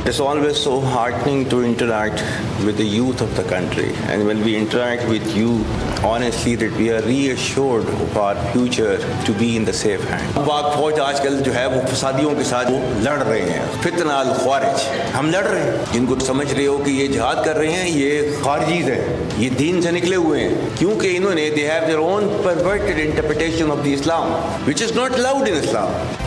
It's always so heartening to interact with the youth of the country, and when we interact with you, honestly, that we are reassured of our future to be in the safe hand. पाक फौज आजकल जो है वो फसादियों के साथ वो लड़ रहे हैं, फितना अल ख्वारिज, हम लड़ रहे हैं। जिनको समझ रहे हो कि ये जिहाद कर रहे हैं, ये खारिजीज हैं, ये दीन से निकले हुए हैं, क्योंकि इन्होंने they have their own perverted interpretation of the Islam, which is not allowed in Islam.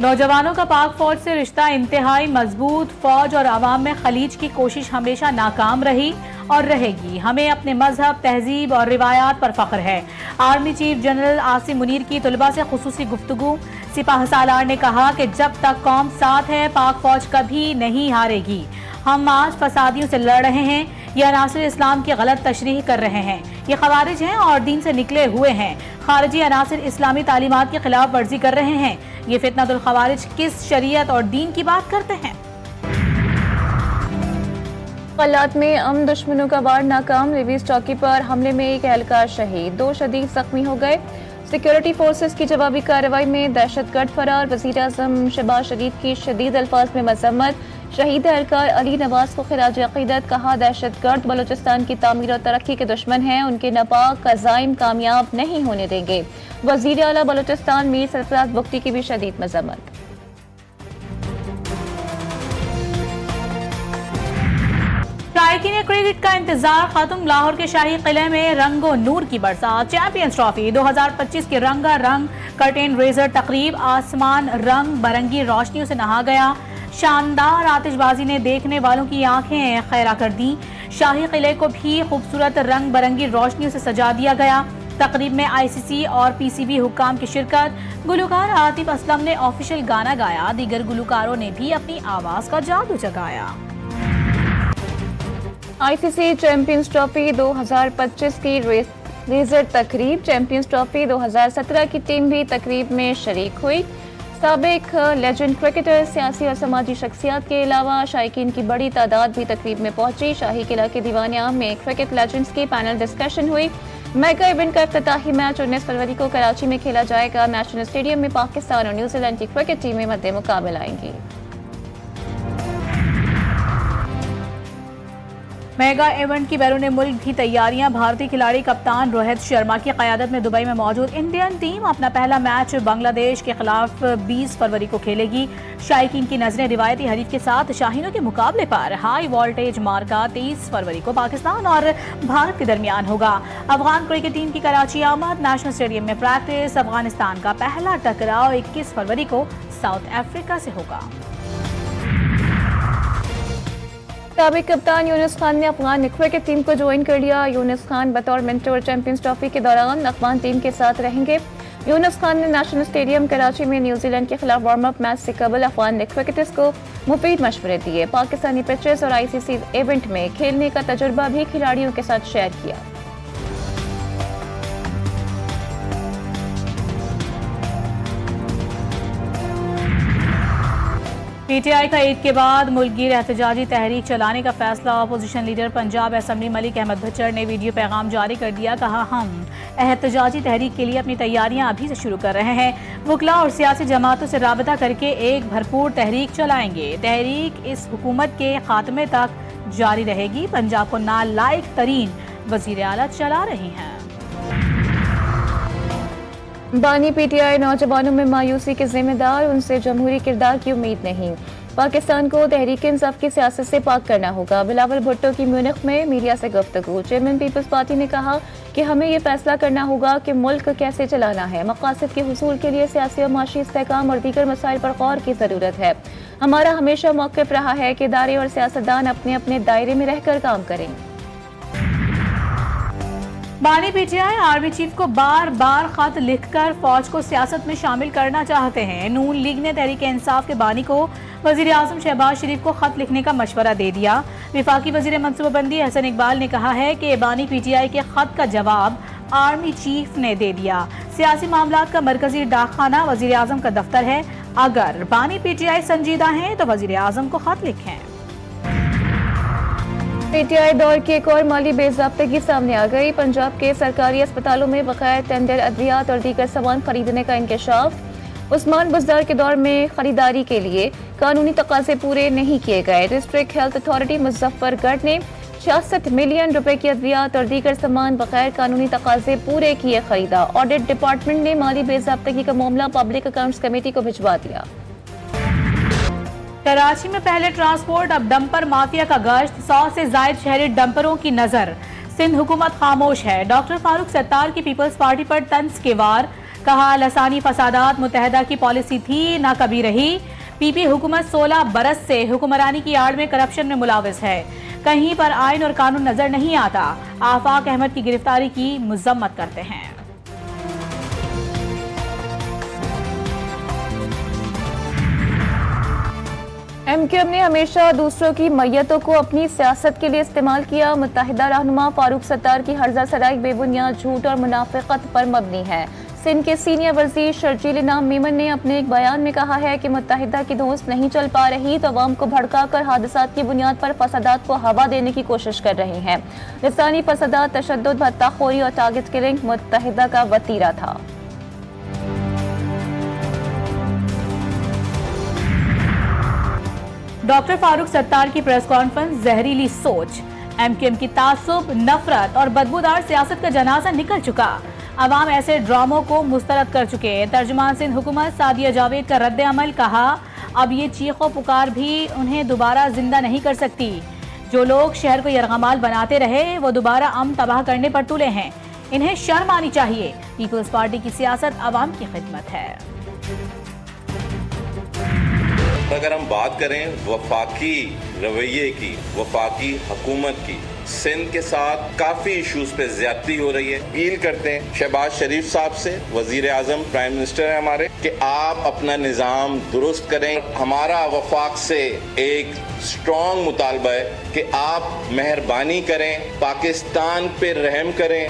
नौजवानों का पाक फौज से रिश्ता इंतहाई मजबूत। फौज और आवाम में खलीज की कोशिश हमेशा नाकाम रही और रहेगी। हमें अपने मजहब, तहजीब और रिवायात पर फख्र है। Army chief general Asim Munir की तलबा से खुसूसी गुफ्तगू। सिपाह सालार ने कहा कि जब तक कौम साथ है, पाक फौज कभी नहीं हारेगी। हम आज फसादियों से लड़ रहे हैं, ये अनासिर इस्लाम की गलत तशरीह कर रहे हैं, ये खवारिज हैं और दीन से निकले हुए हैं। खारजी अनासिर इस्लामी तालीमात की खिलाफ वर्जी कर रहे हैं। ये फितनतुल खवारिज किस शरीयत और दीन की बात करते हैं? हालात में दुश्मनों का वार नाकाम। रिवीज चौकी पर हमले में एक एहलकार शहीद, 2 शदीद जख्मी हो गए। सिक्योरिटी फोर्सेस की जवाबी कार्रवाई में दहशतगर्द फरार। वज़ीर आज़म शहबाज शरीफ की शदीद अल्फाज में मजम्मत। शहीद एहलकार अली नवाज को खिराज अकीदत। कहा, दहशतगर्द बलूचिस्तान की तामीर और तरक्की के दुश्मन हैं, उनके नापाक अज़ाइम कामयाब नहीं होने देंगे। वज़ीर आला बलूचिस्तान मीर सरफराज बुख्ती की भी शदीद मजम्मत। शायकीन क्रिकेट का इंतजार खत्म। लाहौर के शाही किले में रंगो नूर की बरसात। चैंपियंस ट्रॉफी 2025 की रंगारंग कर्टेन रेजर तकरीब। आसमान रंग बरंगी रोशनियों से नहा गया। शानदार आतिशबाजी ने देखने वालों की आंखें खैरा कर दी। शाही किले को भी खूबसूरत रंग बरंगी रोशनियों से सजा दिया गया। तकरीब में ICC और PCB हुक्काम की शिरकत। गुलकार आतिफ असलम ने ऑफिशियल गाना गाया। दीगर गुलकारों ने भी अपनी आवाज का जादू जगाया। ICC चैंपियंस ट्रॉफी 2025 की रेजर तकरीब। चैंपियंस ट्रॉफी 2017 की टीम भी तकरीब में शरीक हुई। साबिक लेजेंड क्रिकेटर, सियासी और समाजी शख्सियत के अलावा शायकीन की बड़ी तादाद भी तकरीब में पहुंची। शाही किला के दीवान आम में क्रिकेट लेजेंड्स की पैनल डिस्कशन हुई। मेगा इवेंट का इफ्तिताही मैच 19 फरवरी को कराची में खेला जाएगा। नेशनल स्टेडियम में पाकिस्तान और न्यूजीलैंड की क्रिकेट टीमें मद्दे मुकाबला आएंगी। मेगा इवेंट की बैरून मुल्क भी तैयारियां। भारतीय खिलाड़ी कप्तान रोहित शर्मा की क़यादत में दुबई में मौजूद इंडियन टीम अपना पहला मैच बांग्लादेश के खिलाफ 20 फरवरी को खेलेगी। शायकीन की नजरें रिवायती हरीफ के साथ शाहीनों के मुकाबले पर। हाई वोल्टेज मार्का 23 फरवरी को पाकिस्तान और भारत के दरमियान होगा। अफगान क्रिकेट टीम की कराची आमद। नेशनल स्टेडियम में प्रैक्टिस। अफगानिस्तान का पहला टकराव 21 फरवरी को साउथ अफ्रीका से होगा। साबिक कप्तान यूनुस खान ने अफगान क्रिकेट टीम को ज्वाइन कर लिया। यूनुस खान बतौर मेंटर चैंपियंस ट्रॉफी के दौरान अफगान टीम के साथ रहेंगे। यूनुस खान ने नेशनल स्टेडियम कराची में न्यूजीलैंड के खिलाफ वार्म अप मैच से कबल अफगान क्रिकेटर्स को मुफीद मशवरे दिए। पाकिस्तानी पिचेस और ICC इवेंट में खेलने का तजुर्बा भी खिलाड़ियों के साथ शेयर किया। PTI का ईद के बाद मुल्कगीर एहतजाजी तहरीक चलाने का फैसला। Opposition leader Punjab assembly Malik Ahmad Bhachar ने वीडियो पैगाम जारी कर दिया। कहा, हम एहतजाजी तहरीक के लिए अपनी तैयारियां अभी से शुरू कर रहे हैं। वकला और सियासी जमातों से राबता करके एक भरपूर तहरीक चलाएंगे। तहरीक इस हुकूमत के खात्मे तक जारी रहेगी। पंजाब को नालायक तरीन वजीर आला चला रही हैं। बानी PTI नौजवानों में मायूसी के जिम्मेदार, उनसे जमहूरी किरदार की उम्मीद नहीं। पाकिस्तान को तहरीक इंसाफ की सियासत से पाक करना होगा। बिलावल भुट्टो की म्यूनिख में मीडिया से गुफ्तगू। चेयरमैन पीपल्स पार्टी ने कहा कि हमें ये फैसला करना होगा कि मुल्क कैसे चलाना है। मकासद के हुसूल के लिए सियासी और माशी इस्तेहकाम और दीगर मसाइल पर गौर की जरूरत है। हमारा हमेशा मौक़िफ़ रहा है कि इदारे और सियासतदान अपने अपने दायरे में रहकर काम करें। बानी PTI आर्मी चीफ को बार बार खत लिखकर फौज को सियासत में शामिल करना चाहते हैं। नून लीग ने तहरीक इंसाफ के बानी को वजीर आज़म शहबाज शरीफ को खत लिखने का मशवरा दे दिया। विफाकी वजीर मनसूबाबंदी हसन इकबाल ने कहा है कि बानी PTI के खत का जवाब आर्मी चीफ ने दे दिया। सियासी मामलात का मरकजी डाकखाना वजीर आज़म का दफ्तर है। अगर बानी PTI संजीदा हैं तो वजीर आज़म को खत लिखें। PTI दौर की एक और माली बेज़ाब्तगी सामने आ गई। पंजाब के सरकारी अस्पतालों में बकाया टेंडर अद्वियात और दीगर सामान खरीदने का इंकशाफ। उस्मान बुज़दार के दौर में खरीदारी के लिए कानूनी तकाजे पूरे नहीं किए गए। डिस्ट्रिक्ट हेल्थ अथॉरिटी मुजफ्फरगढ़ ने 66 मिलियन रुपए की अद्वियात और दीगर सामान बगैर कानूनी तकाजे पूरे किए खरीदा। ऑडिट डिपार्टमेंट ने माली बेज़ाब्तगी का मामला पब्लिक अकाउंट्स कमेटी को भिजवा दिया। कराची में पहले ट्रांसपोर्ट, अब डंपर माफिया का गश्त। 100 से जायद शहरी डंपरों की नजर। सिंध हुकूमत खामोश है। डॉक्टर फारूक सत्तार की पीपल्स पार्टी पर तंज के वार। कहा, लसानी फसादात मुत्तहिदा की पॉलिसी थी, ना कभी रही। पीपी हुकूमत 16 बरस से हुक्मरानी की आड़ में करप्शन में मुलाविस है। कहीं पर आइन और कानून नजर नहीं आता। आफाक अहमद की गिरफ्तारी की मजम्मत करते हैं। MQM ने हमेशा दूसरों की मैयतों को अपनी सियासत के लिए इस्तेमाल किया। मुत्तहिदा रहनुमा फारूक सत्तार की हर्जा सराई बेबुनियाद झूठ और मुनाफिकत पर मबनी है। सिंध के सीनियर वजीर शर्जील इनाम मेमन ने अपने एक बयान में कहा है कि मुत्तहिदा की धौंस नहीं चल पा रही तो अवाम को भड़काकर हादसात की बुनियाद पर फसादात को हवा देने की कोशिश कर रहे हैं। लिसानी फसादात, तशद्दुद, भत्ताखोरी और टारगेट किलिंग मुत्तहिदा का वतीरा था। डॉक्टर फारूक सत्तार की प्रेस कॉन्फ्रेंस, जहरीली सोच। MQM की तासुब, नफरत और बदबूदार सियासत का जनाजा निकल चुका। अवाम ऐसे ड्रामों को मुस्तरद कर चुके। तर्जुमान सिंध हुकूमत सादिया जावेद का रद्द अमल। कहा, अब ये चीखो पुकार भी उन्हें दोबारा जिंदा नहीं कर सकती। जो लोग शहर को यरगमाल बनाते रहे वो दोबारा अमन तबाह करने पर तुले हैं। इन्हें शर्म आनी चाहिए। पीपल्स पार्टी की सियासत अवाम की खिदमत है। अगर हम बात करें वफाकी रवैये की, वफाकी हुकूमत की, सिंध के साथ काफी इश्यूज पे ज्यादती हो रही है। अपील करते हैं शहबाज शरीफ साहब से, वजीर आजम, प्राइम मिनिस्टर है हमारे, कि आप अपना निज़ाम दुरुस्त करें। हमारा वफाक से एक स्ट्रॉन्ग मुतालबा है कि आप मेहरबानी करें, पाकिस्तान पे रहम करें।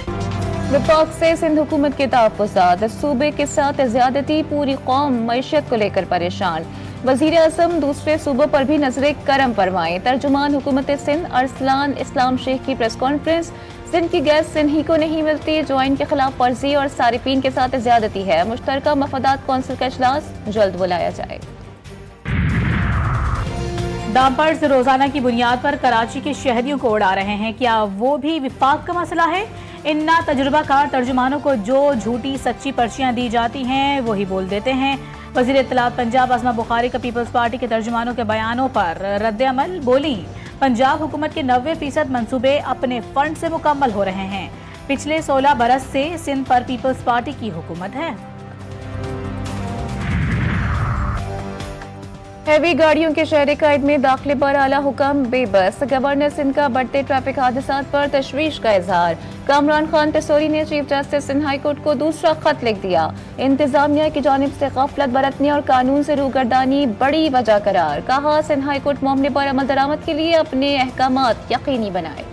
विपक्ष से सिंध हुकूमत के तहफ़्फ़ुज़ात। सूबे के साथ ज़्यादती, पूरी कौम मईशत को लेकर परेशान। वज़ीर आज़म दूसरे सूबों पर भी नजरे करम फरमाएं। तर्जुमान हुकूमत सिंध अरसलान इस्लाम शेख की प्रेस कॉन्फ्रेंस। सिंध की गैस सिंध ही को नहीं मिलती, जो आइन के खिलाफ वर्जी और सारिफीन के साथ ज्यादती है। मुश्तरका मफादात कौंसिल का इजलास जल्द बुलाया जाए। डंपर्स रोजाना की बुनियाद पर कराची के शहरियों को उड़ा रहे हैं। क्या वो भी विफाक का मसला है? इन ना तजुर्बाकार तर्जुमानों को जो झूठी सच्ची पर्चियां दी जाती हैं वही बोल देते हैं। वज़ीर इत्तलात पंजाब असमा बुखारी का पीपल्स पार्टी के तर्जुमानों के बयानों पर रद्द अमल। बोली, पंजाब हुकूमत के 90% मंसूबे अपने फंड से मुकम्मल हो रहे हैं। पिछले 16 बरस से सिंध पर पीपल्स पार्टी की हुकूमत है। हैवी गाड़ियों के शहर कायद में दाखिले पर आला हुक्म बेबस। गवर्नर सिंध का बढ़ते ट्रैफिक हादसात पर तशवीश का इजहार। कामरान खान पेसोरी ने chief justice Sindh high court को दूसरा खत लिख दिया। इंतजामिया की जानिब से गफलत बरतने और कानून से रूगर्दानी बड़ी वजह करार। कहा, सिंध हाई कोर्ट मामले पर अमल दरामद के लिए अपने अहकामात यकीनी बनाए।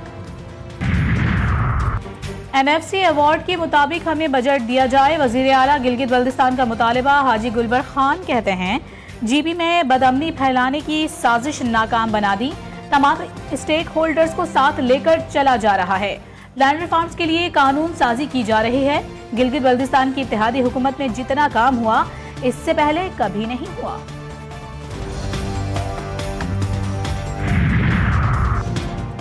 NFC अवार्ड के मुताबिक हमें बजट दिया जाए, वजीर आला गिलगित बल्तिस्तान का मुतालबा। हाजी गुलबर खान कहते हैं, GB में बदअमनी फैलाने की साजिश नाकाम बना दी। तमाम स्टेक होल्डर्स को साथ लेकर चला जा रहा है। लैंड रिफॉर्म्स के लिए कानून साजी की जा रही है। गिलगित बल्तिस्तान की इत्तेहादी हुकूमत में जितना काम हुआ इससे पहले कभी नहीं हुआ।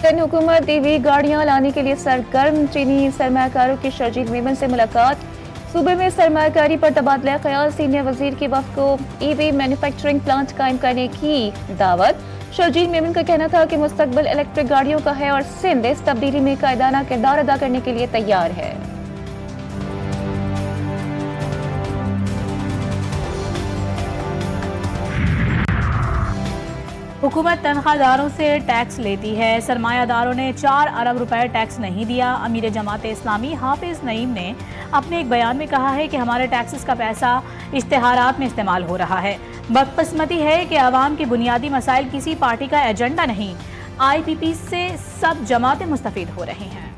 सिंध हुकूमत EV गाड़ियां लाने के लिए सरगर्म। चीनी सरमायाकारों की शर्जील मेमन से मुलाकात। सूबे में सरमायाकारी पर तबादला ख्याल। सीनियर वजीर की वफ़द को EV मैन्युफैक्चरिंग प्लांट कायम करने की दावत। शर्जील मेमन का कहना था कि मुस्तकबिल इलेक्ट्रिक गाड़ियों का है और सिंध इस तब्दीली में कायदाना किरदार अदा करने के लिए तैयार है। हुकूमत तनख्वाहदारों से टैक्स लेती है। सरमायादारों ने 4 अरब रुपए टैक्स नहीं दिया। अमीर जमात इस्लामी हाफिज नईम ने अपने एक बयान में कहा है कि हमारे टैक्सेस का पैसा इश्तिहारात में इस्तेमाल हो रहा है। बदकिस्मती है कि अवाम के बुनियादी मसाइल किसी पार्टी का एजेंडा नहीं। IPP से सब जमातें मुस्तफीद हो रही हैं।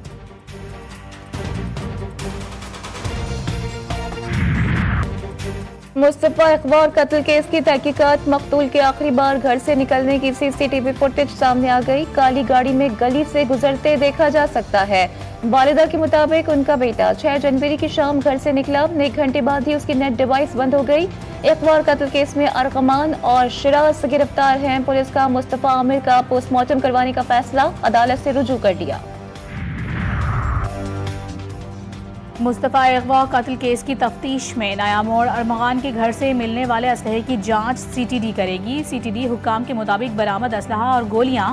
मुस्तफा इकबाल कत्ल केस की तहकीकात। मकतूल के आखिरी बार घर से निकलने की CCTV फुटेज सामने आ गई। काली गाड़ी में गली से गुजरते देखा जा सकता है। वालिदा के मुताबिक उनका बेटा 6 जनवरी की शाम घर से निकला। 1 घंटे बाद ही उसकी नेट डिवाइस बंद हो गई। अगवा और कत्ल केस में अरगमान और शिराज गिरफ्तार हैं। पुलिस का मुस्तफा आमिर का पोस्टमार्टम करवाने का फैसला अदालत से रुजू कर दिया। मुस्तफा अगवा कत्ल केस की तफ्तीश में नया मोड़। अरमगान के घर से मिलने वाले असलहे की जांच सीटीडी करेगी। सीटीडी हुक्काम के मुताबिक बरामद असलहा और गोलियां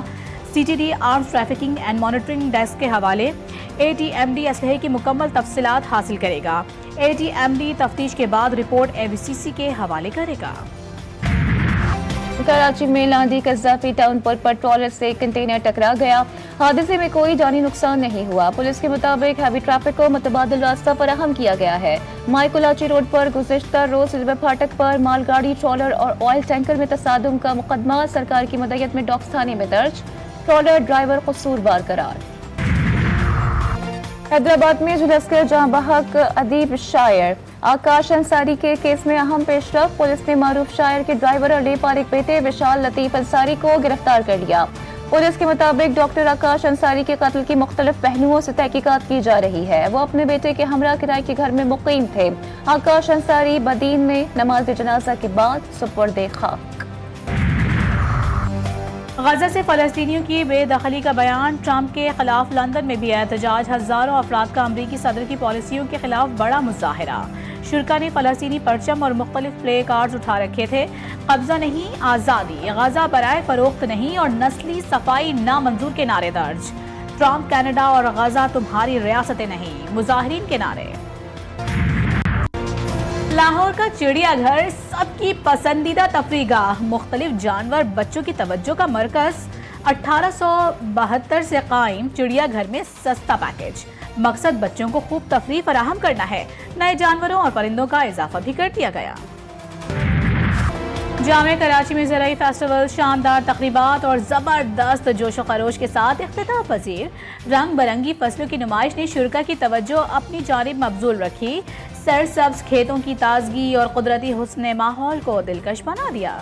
CTD arms trafficking and monitoring desk के हवाले। एटीएमडी असलहे की मुकम्मल तफसीलात हासिल करेगा। एटीएमडी तफ्तीश के बाद रिपोर्ट एवीसीसी के हवाले करेगा। कराची में लांदी कज़ाफी टाउन पर ट्रॉलर से कंटेनर टकरा गया। हादसे में कोई जानी नुकसान नहीं हुआ। पुलिस के मुताबिक हैवी ट्रैफिक को मुतबादिल रास्ता फराहम किया गया है। मायकुलाची रोड पर गुज़िश्ता रोज रेलवे फाटक पर मालगाड़ी, ट्रॉलर और ऑयल टैंकर में तसादुम का मुकदमा सरकार की मदयत में डॉक्स थाने में दर्ज। ट्रॉलर ड्राइवर कसूरवार करार। हैदराबाद में झुलसकर जहां बहक अदीब शायर आकाश अंसारी के केस में अहम पेशरफ। पुलिस ने मारूफ शायर के ड्राइवर और लेपारिक बेटे विशाल लतीफ अंसारी को गिरफ्तार कर लिया। पुलिस के मुताबिक डॉक्टर आकाश अंसारी के कत्ल की मुख्तलिफ पहलुओं से तहकीकात की जा रही है। वो अपने बेटे के हमरा किराए के घर में मुकीम थे। आकाश अंसारी बदीन में नमाज जनाजा के बाद सुपुर्दे खाक। गजा से फलस्तीनियों की बेदखली का बयान। ट्रंप के खिलाफ लंदन में भी एहतजाज। हजारों अफराद का अमरीकी सदर की पॉलिसियों के खिलाफ बड़ा मुजाहिरा। शुरका ने फलस्तीनी परचम और मुख्तलिफ प्ले कार्ड्स उठा रखे थे। कब्जा नहीं, आज़ादी, गजा बराए फरोख्त नहीं और नस्ली सफाई नामंजूर के नारे दर्ज। ट्रंप, कनाडा और गजा तुम्हारी रियासतें नहीं, मुजाहिरीन के नारे। लाहौर का चिड़ियाघर सबकी पसंदीदा तफरीगाह। मुख्तलिफ जानवर बच्चों की तवज्जो का मरकज। 1872 से कायम चिड़ियाघर में सस्ता पैकेज। मकसद बच्चों को खूब तफरीह फराहम करना है। नए जानवरों और परिंदों का इजाफा भी कर दिया गया। जामे कराची में ज़राई फेस्टिवल शानदार तकरीबात और ज़बरदस्त जोशो खरोश के साथ इख्तिताम पजीर। रंग बिरंगी फसलों की नुमाइश ने शुरका की तवज्जो अपनी जानिब मबजूल रखी। सरसब्ज खेतों की ताजगी और कुदरती हुस्न माहौल को दिलकश बना दिया।